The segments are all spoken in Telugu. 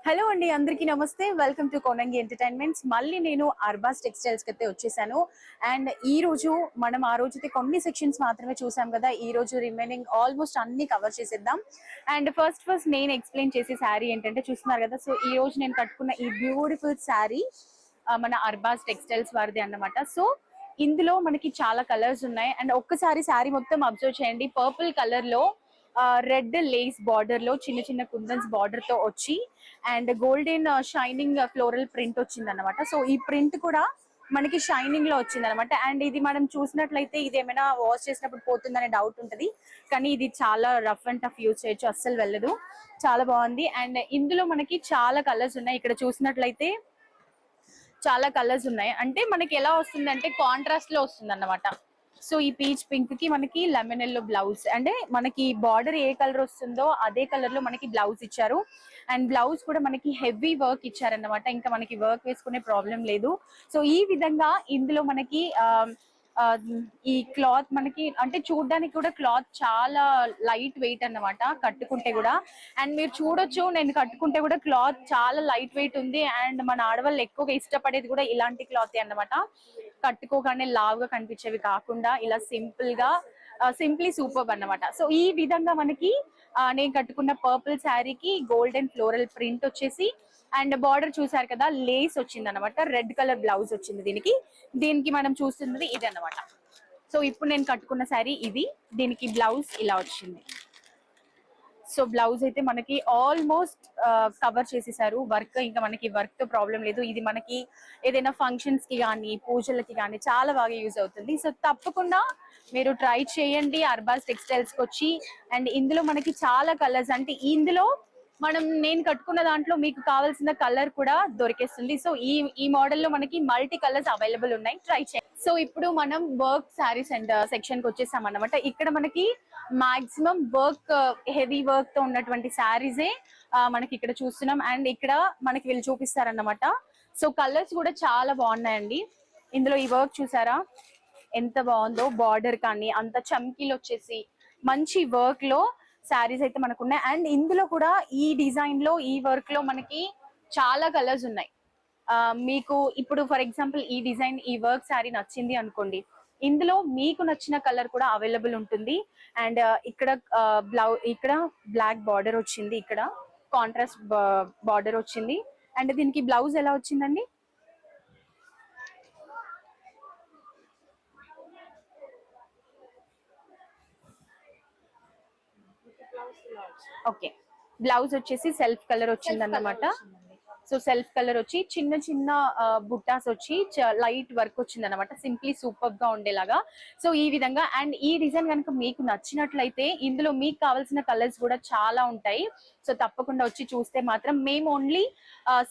హలో అండి, అందరికీ నమస్తే. Welcome to Konangi entertainments. మళ్ళీ నేను అర్బాస్ టెక్స్టైల్స్ కి అయితే వచ్చేసాను. అండ్ ఈ రోజు మనం ఆ రోజైతే కొన్ని సెక్షన్స్ మాత్రమే చూసాం కదా, ఈ రోజు రిమైనింగ్ ఆల్మోస్ట్ అన్ని కవర్ చేసేద్దాం. అండ్ ఫస్ట్ నేను ఎక్స్ప్లెయిన్ చేసే శారీ ఏంటంటే చూస్తున్నారు కదా. సో ఈ రోజు నేను కట్టుకున్న ఈ బ్యూటిఫుల్ శారీ మన అర్బాస్ టెక్స్టైల్స్ వారిది అన్నమాట. సో ఇందులో మనకి చాలా కలర్స్ ఉన్నాయి. అండ్ ఒక్కసారి శారీ మొత్తం అబ్జర్వ్ చేయండి. పర్పుల్ కలర్ లో రెడ్ లేస్ బార్డర్ లో చిన్న చిన్న కుందన్స్ బార్డర్ తో వచ్చి and golden shining floral print వచ్చింది అనమాట. సో ఈ ప్రింట్ కూడా మనకి షైనింగ్ లో వచ్చింది అనమాట. అండ్ ఇది మనం చూసినట్లయితే ఇది ఏమైనా వాష్ చేసినప్పుడు పోతుందనే డౌట్ ఉంటది, కానీ ఇది చాలా రఫ్ అండ్ టఫ్ యూజ్ చేయొచ్చు, అస్సలు వెళ్ళదు. చాలా బాగుంది. అండ్ ఇందులో మనకి చాలా కలర్స్ ఉన్నాయి. ఇక్కడ చూసినట్లయితే చాలా కలర్స్ ఉన్నాయి. అంటే మనకి ఎలా వస్తుంది అంటే కాంట్రాస్ట్ లో వస్తుంది అన్నమాట. సో ఈ పీచ్ పింక్ కి మనకి లెమన్ ఎల్లో బ్లౌజ్, అంటే మనకి బార్డర్ ఏ కలర్ వస్తుందో అదే కలర్ లో మనకి బ్లౌజ్ ఇచ్చారు. అండ్ బ్లౌజ్ కూడా మనకి హెవీ వర్క్ ఇచ్చారన్నమాట. ఇంకా మనకి వర్క్ వేసుకునే ప్రాబ్లం లేదు. సో ఈ విధంగా ఇందులో మనకి ఈ క్లాత్ మనకి అంటే చూడడానికి కూడా క్లాత్ చాలా లైట్ వెయిట్ అన్నమాట కట్టుకుంటే కూడా. అండ్ మీరు చూడొచ్చు, నేను కట్టుకుంటే కూడా క్లాత్ చాలా లైట్ వెయిట్ ఉంది. అండ్ మన ఆడవాళ్ళు ఎక్కువగా ఇష్టపడేది కూడా ఇలాంటి క్లాత్ అన్నమాట. కట్టుకోగానే లావుగా కనిపించేవి కాకుండా ఇలా సింప్లీ సూపర్ అన్నమాట. సో ఈ విధంగా మనకి నేను కట్టుకున్న పర్పుల్ శారీకి గోల్డెన్ ఫ్లోరల్ ప్రింట్ వచ్చేసి అండ్ బార్డర్ చూసారు కదా, లేస్ వచ్చింది అనమాట. రెడ్ కలర్ బ్లౌజ్ వచ్చింది దీనికి మనం చూస్తున్నది ఇది అనమాట. సో ఇప్పుడు నేను కట్టుకున్న శారీ ఇది, దీనికి బ్లౌజ్ ఇలా వచ్చింది. సో బ్లౌజ్ అయితే మనకి ఆల్మోస్ట్ కవర్ చేసేసారు వర్క్. ఇంకా మనకి వర్క్ తో ప్రాబ్లం లేదు. ఇది మనకి ఏదైనా ఫంక్షన్స్ కి కానీ పూజలకి కానీ చాలా బాగా యూజ్ అవుతుంది. సో తప్పకుండా మీరు ట్రై చేయండి అర్బాస్ టెక్స్టైల్స్ కి వచ్చి. అండ్ ఇందులో మనకి చాలా కలర్స్, అంటే ఇందులో నేను కట్టుకున్న దాంట్లో మీకు కావాల్సిన కలర్ కూడా దొరికేస్తుంది. సో ఈ మోడల్ లో మనకి మల్టీ కలర్స్ అవైలబుల్ ఉన్నాయి, ట్రై చేయండి. సో ఇప్పుడు మనం వర్క్ శారీస్ అండ్ సెక్షన్ కి వచ్చేసాం అన్నమాట. ఇక్కడ మనకి మాక్సిమం వర్క్, హెవీ వర్క్ తో ఉన్నటువంటి శారీసే మనకి ఇక్కడ చూస్తున్నాం. అండ్ ఇక్కడ మనకి వీళ్ళు చూపిస్తారన్నమాట. సో కలర్స్ కూడా చాలా బాగున్నాయండి. ఇందులో ఈ వర్క్ చూసారా ఎంత బాగుందో, బార్డర్ కానీ అంత చమ్కీలు వచ్చేసి మంచి వర్క్ లో శారీస్ అయితే మనకు ఉన్నాయి. అండ్ ఇందులో కూడా ఈ డిజైన్ లో ఈ వర్క్ లో మనకి చాలా కలర్స్ ఉన్నాయి. మీకు ఇప్పుడు ఫర్ ఎగ్జాంపుల్ ఈ డిజైన్ ఈ వర్క్ శారీ నచ్చింది అనుకోండి, ఇందులో మీకు నచ్చిన కలర్ కూడా అవైలబుల్ ఉంటుంది. అండ్ ఇక్కడ ఇక్కడ బ్లాక్ బార్డర్ వచ్చింది, ఇక్కడ కాంట్రాస్ట్ బార్డర్ వచ్చింది. అండ్ దీనికి బ్లౌజ్ ఎలా వచ్చిందండి, ఓకే బ్లౌజ్ వచ్చేసి సెల్ఫ్ కలర్ వచ్చింది అన్నమాట. సో సెల్ఫ్ కలర్ వచ్చి చిన్న చిన్న బుట్టాస్ వచ్చి లైట్ వర్క్ వచ్చింది అనమాట, సింప్లీ సూపర్ గా ఉండేలాగా. సో ఈ విధంగా. అండ్ ఈ డిజైన్ కనుక మీకు నచ్చినట్లయితే ఇందులో మీకు కావాల్సిన కలర్స్ కూడా చాలా ఉంటాయి. సో తప్పకుండా వచ్చి చూస్తే మాత్రం మేము ఓన్లీ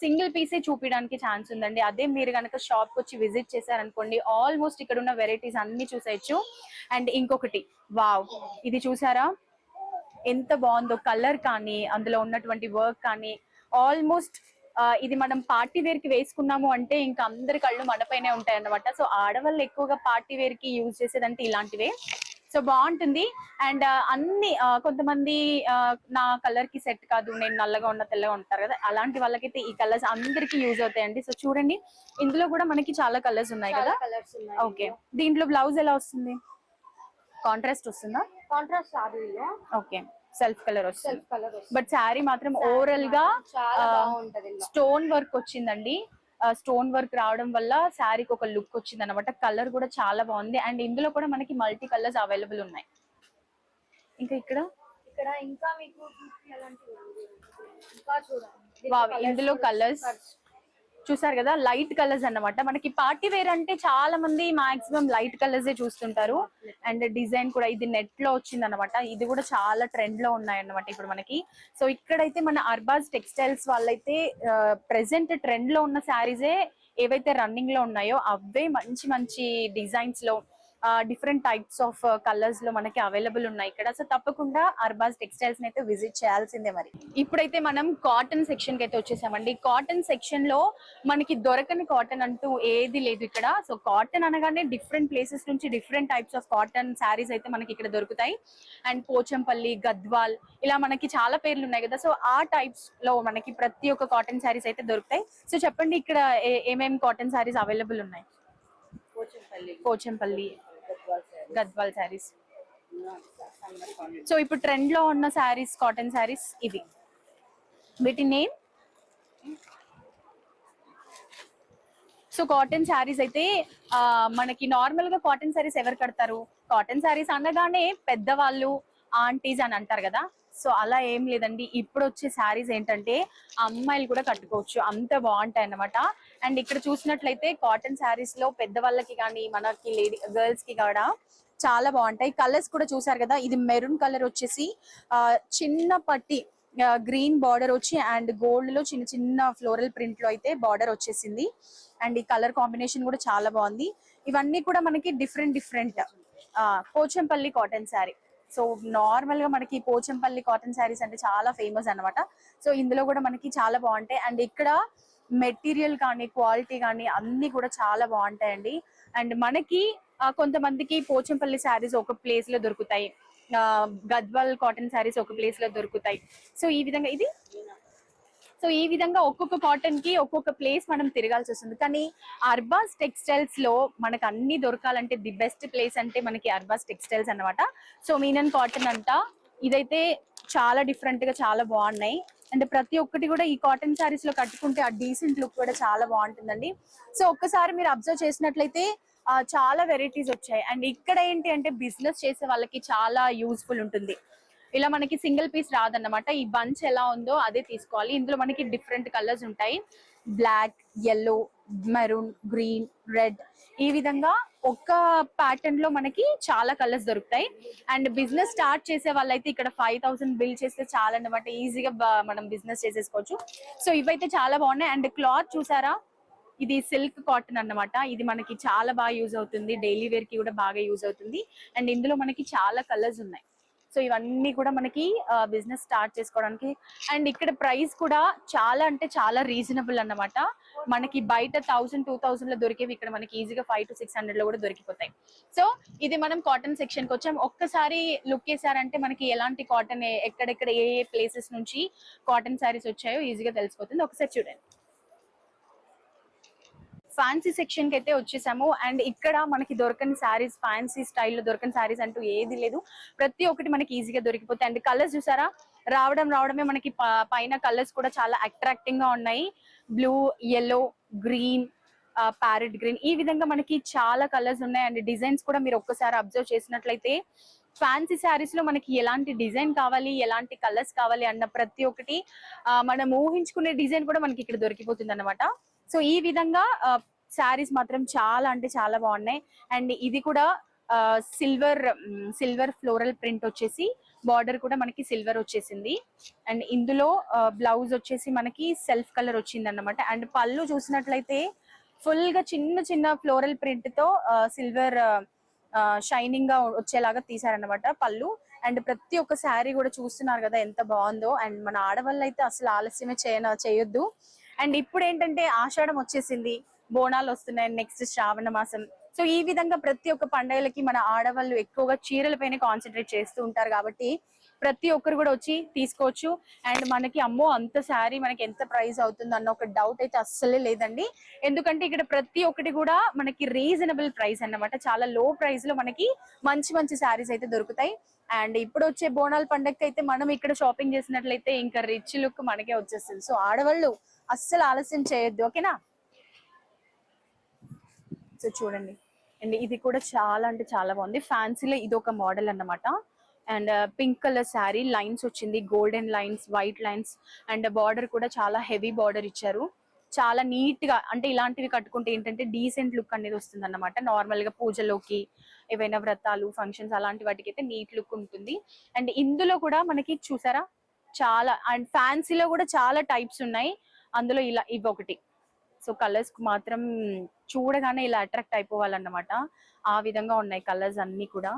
సింగిల్ పీసే చూపించడానికి ఛాన్స్ ఉందండి. అదే మీరు కనుక షాప్ కి వచ్చి విజిట్ చేశారనుకోండి, ఆల్మోస్ట్ ఇక్కడ ఉన్న వెరైటీస్ అన్ని చూసేయచ్చు. అండ్ ఇంకొకటి వావ్, ఇది చూసారా ఎంత బాగుందో, కలర్ కానీ అందులో ఉన్నటువంటి వర్క్ కానీ ఆల్మోస్ట్ ఇది మనం పార్టీ వేర్ కి వేసుకున్నాము అంటే ఇంకా అందరి కళ్ళు మనపైనే ఉంటాయి అన్నమాట. సో ఆడవాళ్ళు ఎక్కువగా పార్టీ వేర్ కి యూజ్ చేసేదంటే ఇలాంటివే. సో బాగుంటుంది. అండ్ అన్ని కొంతమంది నా కలర్ కి సెట్ కాదు, నేను నల్లగా ఉన్న తెల్లగా ఉంటారు కదా, అలాంటి వాళ్ళకైతే ఈ కలర్స్ అందరికి యూజ్ అవుతాయండి. సో చూడండి ఇందులో కూడా మనకి చాలా కలర్స్ ఉన్నాయి కదా. ఓకే, దీంట్లో బ్లౌజ్ ఎలా వస్తుంది, కాంట్రాస్ట్ వస్తుందా? కాంట్రాస్ట్ ఓకే, సెల్ఫ్ కలర్ వస్తుంది. బట్ శారీ మాత్రం ఓవరాల్ గా స్టోన్ వర్క్ వచ్చిందండి. స్టోన్ వర్క్ రావడం వల్ల శారీకి ఒక లుక్ వచ్చింది అనమాట. కలర్ కూడా చాలా బాగుంది. అండ్ ఇందులో కూడా మనకి మల్టీ కలర్స్ అవైలబుల్ ఉన్నాయి. ఇంకా ఇక్కడ ఇంకా మీకు ఇంకా చూడండి, ఇందులో కలర్స్ చూసారు కదా, లైట్ కలర్స్ అన్నమాట. మనకి పార్టీ వేర్ అంటే చాలా మంది మాక్సిమం లైట్ కలర్స్ చూస్తుంటారు. అండ్ డిజైన్ కూడా ఇది నెట్ లో వచ్చింది అనమాట. ఇది కూడా చాలా ట్రెండ్ లో ఉన్నాయి అన్నమాట ఇప్పుడు మనకి. సో ఇక్కడైతే మన అర్బాస్ టెక్స్టైల్స్ వాళ్ళైతే ప్రెసెంట్ ట్రెండ్ లో ఉన్న శారీసే ఏవైతే రన్నింగ్ లో ఉన్నాయో అవే మంచి మంచి డిజైన్స్ లో డిఫరెంట్ టైప్స్ ఆఫ్ కలర్స్ లో మనకి అవైలబుల్ ఉన్నాయి ఇక్కడ. సో తప్పకుండా అర్బాజ్ టెక్స్టైల్స్ ని అయితే విజిట్ చేయాల్సిందే. మరి ఇప్పుడైతే మనం కాటన్ సెక్షన్ కి అయితే వచ్చేసామండి. కాటన్ సెక్షన్ లో మనకి దొరకని కాటన్ అంటూ ఏది లేదు ఇక్కడ. సో కాటన్ అనగానే డిఫరెంట్ ప్లేసెస్ నుంచి different types of cotton saris అయితే మనకి ఇక్కడ దొరుకుతాయి. అండ్ పోచంపల్లి, గద్వాల్, ఇలా మనకి చాలా పేర్లు ఉన్నాయి కదా. సో ఆ టైప్స్ లో మనకి ప్రతి ఒక్క కాటన్ శారీస్ అయితే దొరుకుతాయి. సో చెప్పండి ఇక్కడ ఏమేమి కాటన్ శారీస్ అవైలబుల్ ఉన్నాయి? పోచంపల్లి, గద్వాల్ శారీస్. సో ఇప్పుడు ట్రెండ్ లో ఉన్న శారీస్, కాటన్ శారీస్ ఇవి. వీటి నేమ్ సో కాటన్ శారీస్ అయితే మనకి నార్మల్ గా కాటన్ శారీస్ ఎవరు కడతారు? కాటన్ శారీస్ అనగానే పెద్దవాళ్ళు, ఆంటీస్ అని అంటారు కదా. సో అలా ఏం లేదండి. ఇప్పుడు వచ్చే శారీస్ ఏంటంటే అమ్మాయిలు కూడా కట్టుకోవచ్చు, అంత బాగుంటాయి అన్నమాట. అండ్ ఇక్కడ చూసినట్లయితే కాటన్ శారీస్ లో పెద్దవాళ్ళకి కానీ మనకి గర్ల్స్ కి కూడా చాలా బాగుంటాయి. కలర్స్ కూడా చూసారు కదా. ఇది మెరూన్ కలర్ వచ్చేసి చిన్న పట్టి గ్రీన్ బార్డర్ వచ్చి అండ్ గోల్డ్ లో చిన్న చిన్న ఫ్లోరల్ ప్రింట్ లో అయితే బార్డర్ వచ్చేసింది. అండ్ ఈ కలర్ కాంబినేషన్ కూడా చాలా బాగుంది. ఇవన్నీ కూడా మనకి different Pochampally cotton sari. So normal గా మనకి పోచంపల్లి కాటన్ శారీస్ అంటే చాలా ఫేమస్ అన్నమాట. సో ఇందులో కూడా మనకి చాలా బాగుంటాయి. అండ్ ఇక్కడ మెటీరియల్ కానీ క్వాలిటీ కానీ అన్ని కూడా చాలా బాగుంటాయండి. అండ్ మనకి కొంతమందికి పోచంపల్లి శారీస్ ఒక ప్లేస్ లో దొరుకుతాయి, గద్వాల్ కాటన్ శారీస్ ఒక ప్లేస్ లో దొరుకుతాయి. సో ఈ విధంగా ఒక్కొక్క కాటన్ కి ఒక్కొక్క ప్లేస్ మనం తిరగాల్సి వస్తుంది. కానీ అర్బాజ్ టెక్స్టైల్స్ లో మనకు అన్ని దొరకాలంటే ది బెస్ట్ ప్లేస్ అంటే మనకి అర్బాజ్ టెక్స్టైల్స్ అన్నమాట. సో మీనన్ కాటన్ అంట, ఇదైతే చాలా డిఫరెంట్ గా చాలా బాగున్నాయి. అండ్ ప్రతి ఒక్కటి కూడా ఈ కాటన్ శారీస్ లో కట్టుకుంటే ఆ డీసెంట్ లుక్ కూడా చాలా బాగుంటుందండి. సో ఒక్కసారి మీరు అబ్జర్వ్ చేసినట్లయితే చాలా వెరైటీస్ వచ్చాయి. అండ్ ఇక్కడ ఏంటి అంటే బిజినెస్ చేసే వాళ్ళకి చాలా యూస్ఫుల్ ఉంటుంది. ఇలా మనకి సింగిల్ పీస్ రాదన్నమాట. ఈ బంచ్ ఎలా ఉందో అదే తీసుకోవాలి. ఇందులో మనకి డిఫరెంట్ కలర్స్ ఉంటాయి, black, yellow, maroon, green, red. ఈ విధంగా ఒక్క ప్యాటర్న్ లో మనకి చాలా కలర్స్ దొరుకుతాయి. అండ్ బిజినెస్ స్టార్ట్ చేసే వాళ్ళైతే ఇక్కడ 5000 బిల్ చేస్తే చాలా అన్నమాట. ఈజీగా మనం బిజినెస్ చేసేసుకోవచ్చు. సో ఇవైతే చాలా బాగున్నాయి. అండ్ క్లాత్ చూసారా, ఇది సిల్క్ కాటన్ అన్నమాట. ఇది మనకి చాలా బాగా యూజ్ అవుతుంది, డైలీ వేర్ కి కూడా బాగా యూజ్ అవుతుంది. అండ్ ఇందులో మనకి చాలా కలర్స్ ఉన్నాయి. సో ఇవన్నీ కూడా మనకి బిజినెస్ స్టార్ట్ చేసుకోవడానికి. అండ్ ఇక్కడ ప్రైస్ కూడా చాలా అంటే చాలా రీజనబుల్ అన్నమాట. మనకి బయట 1000-2000 లో దొరికేవి ఇక్కడ మనకి ఈజీగా 500-600 లో కూడా దొరికిపోతాయి. సో ఇది మనం కాటన్ సెక్షన్ కి వచ్చాం. ఒక్కసారి లుక్ వేసారంటే మనకి ఎలాంటి కాటన్, ఎక్కడెక్కడ ఏ ప్లేసెస్ నుంచి కాటన్ శారీస్ వచ్చాయో ఈజీగా తెలిసిపోతుంది. ఒకసారి చూడండి. ఫ్యాన్సీ సెక్షన్ కి అయితే వచ్చేసాము. అండ్ ఇక్కడ మనకి దొరకని శారీస్, ఫ్యాన్సీ స్టైల్లో దొరకని శారీస్ అంటూ ఏది లేదు. ప్రతి ఒక్కటి మనకి ఈజీగా దొరికిపోతాయి. అండ్ కలర్స్ చూసారా, రావడమే మనకి పైన కలర్స్ కూడా చాలా అట్రాక్టింగ్ గా ఉన్నాయి. Blue, yellow, green, parrot green, ఈ విధంగా మనకి చాలా కలర్స్ ఉన్నాయి. అండ్ డిజైన్స్ కూడా మీరు ఒక్కసారి అబ్జర్వ్ చేసినట్లయితే ఫ్యాన్సీ శారీస్ లో మనకి ఎలాంటి డిజైన్ కావాలి, ఎలాంటి కలర్స్ కావాలి అన్న ప్రతి ఒక్కటి మనం ఊహించుకునే డిజైన్ కూడా మనకి ఇక్కడ దొరికిపోతుంది అన్నమాట. సో ఈ విధంగా శారీస్ మాత్రం చాలా అంటే చాలా బాగున్నాయి. అండ్ ఇది కూడా సిల్వర్ ఫ్లోరల్ ప్రింట్ వచ్చేసి బార్డర్ కూడా మనకి సిల్వర్ వచ్చేసింది. అండ్ ఇందులో బ్లౌజ్ వచ్చేసి మనకి సెల్ఫ్ కలర్ వచ్చింది అన్నమాట. అండ్ పళ్ళు చూసినట్లయితే ఫుల్ గా చిన్న చిన్న ఫ్లోరల్ ప్రింట్ తో సిల్వర్ షైనింగ్ గా వచ్చేలాగా తీసారనమాట పళ్ళు. అండ్ ప్రతి ఒక్క శారీ కూడా చూస్తున్నారు కదా ఎంత బాగుందో. అండ్ మన ఆడవాళ్ళు అయితే అసలు ఆలస్యమే చేయొద్దు. అండ్ ఇప్పుడు ఏంటంటే ఆషాఢం వచ్చేసింది, బోనాలు వస్తున్నాయి, నెక్స్ట్ శ్రావణ మాసం. సో ఈ విధంగా ప్రతి ఒక్క పండుగలకి మన ఆడవాళ్ళు ఎక్కువగా చీరలపైనే కాన్సన్ట్రేట్ చేస్తూ ఉంటారు కాబట్టి ప్రతి ఒక్కరు కూడా వచ్చి తీసుకోవచ్చు. అండ్ మనకి అమ్మో అంత శారీ మనకి ఎంత ప్రైస్ అవుతుంది అన్న ఒక డౌట్ అయితే అస్సలే లేదండి. ఎందుకంటే ఇక్కడ ప్రతి ఒక్కటి కూడా మనకి రీజనబుల్ ప్రైస్ అన్నమాట. చాలా లో ప్రైస్ లో మనకి మంచి మంచి శారీస్ అయితే దొరుకుతాయి. అండ్ ఇప్పుడు వచ్చే బోనాల పండగకి అయితే మనం ఇక్కడ షాపింగ్ చేసినట్లయితే ఇంకా రిచ్ లుక్ మనకే వచ్చేస్తుంది. సో ఆడవాళ్ళు అస్సలు ఆలస్యం చేయొద్దు, ఓకేనా? సో చూడండి. అండ్ ఇది కూడా చాలా అంటే చాలా బాగుంది. ఫ్యాన్సీలో ఇది ఒక మోడల్ అన్నమాట. And pink colour sari, lines వచ్చింది, golden lines, white lines. And border కూడా చాలా హెవీ బార్డర్ ఇచ్చారు. చాలా నీట్ గా, అంటే ఇలాంటివి కట్టుకుంటే ఏంటంటే డీసెంట్ లుక్ అనేది వస్తుంది అన్నమాట. నార్మల్ గా పూజలోకి, ఏవైనా వ్రతాలు, ఫంక్షన్స్ అలాంటి వాటికి అయితే నీట్ లుక్ ఉంటుంది. అండ్ ఇందులో కూడా మనకి చూసారా చాలా, అండ్ ఫ్యాన్సీలో కూడా చాలా టైప్స్ ఉన్నాయి. అందులో ఇలా ఇవి ఒకటి. సో కలర్స్ మాత్రం చూడగానే ఇలా అట్రాక్ట్ అయిపోవాలన్నమాట. ఆ విధంగా ఉన్నాయి కలర్స్ అన్ని కూడా,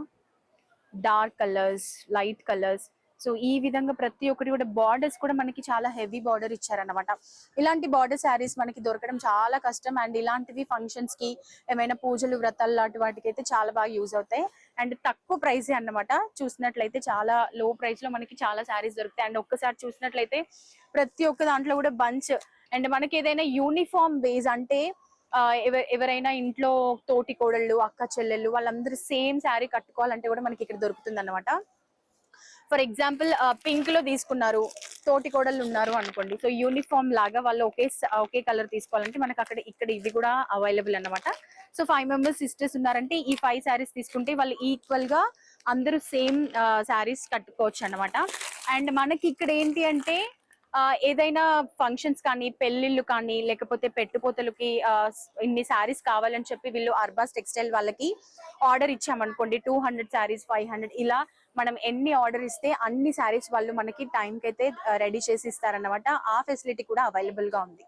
dark colours, light colours. So ఈ విధంగా ప్రతి ఒక్కటి కూడా, బార్డర్స్ కూడా మనకి చాలా హెవీ బార్డర్ ఇచ్చారన్నమాట. ఇలాంటి బార్డర్ శారీస్ మనకి దొరకడం చాలా కష్టం. అండ్ ఇలాంటివి ఫంక్షన్స్ కి, ఏమైనా పూజలు వ్రతాలు లాంటి వాటికి అయితే చాలా బాగా యూజ్ అవుతాయి. అండ్ తక్కువ ప్రైస్ అన్నమాట. చూసినట్లయితే చాలా లో ప్రైస్ లో మనకి చాలా శారీస్ దొరుకుతాయి. అండ్ ఒక్కసారి చూసినట్లయితే ప్రతి ఒక్క దాంట్లో కూడా బంచ్. అండ్ మనకి ఏదైనా యూనిఫామ్ బేస్ అంటే ఎవరైనా ఇంట్లో తోటి కోడళ్ళు, అక్క చెల్లెళ్ళు వాళ్ళందరూ సేమ్ శారీ కట్టుకోవాలంటే కూడా మనకి ఇక్కడ దొరుకుతుంది అన్నమాట. ఫర్ ఎగ్జాంపుల్ పింక్ లో తీసుకున్నారు, తోటి కోడళ్ళు ఉన్నారు అనుకోండి. సో యూనిఫామ్ లాగా వాళ్ళు ఒకే కలర్ తీసుకోవాలంటే మనకి ఇక్కడ ఇవి కూడా అవైలబుల్ అన్నమాట. సో 5 మెంబర్స్ సిస్టర్స్ ఉన్నారంటే ఈ 5 శారీస్ తీసుకుంటే వాళ్ళు ఈక్వల్ గా అందరూ సేమ్ శారీస్ కట్టుకోవచ్చు అన్నమాట. అండ్ మనకి ఇక్కడ ఏంటి అంటే ఏదైనా ఫంక్షన్స్ కానీ, పెళ్లిళ్ళు కానీ, లేకపోతే పెట్టుపోతలకి ఇన్ని శారీస్ కావాలని చెప్పి వీళ్ళు అర్బాస్ టెక్స్టైల్ వాళ్ళకి ఆర్డర్ ఇచ్చామనుకోండి, 200 శారీస్, 500 ఇలా మనం ఎన్ని ఆర్డర్ ఇస్తే అన్ని శారీస్ వాళ్ళు మనకి టైంకి అయితే రెడీ చేసి ఇస్తారన్నమాట. ఆ ఫెసిలిటీ కూడా అవైలబుల్ గా ఉంది.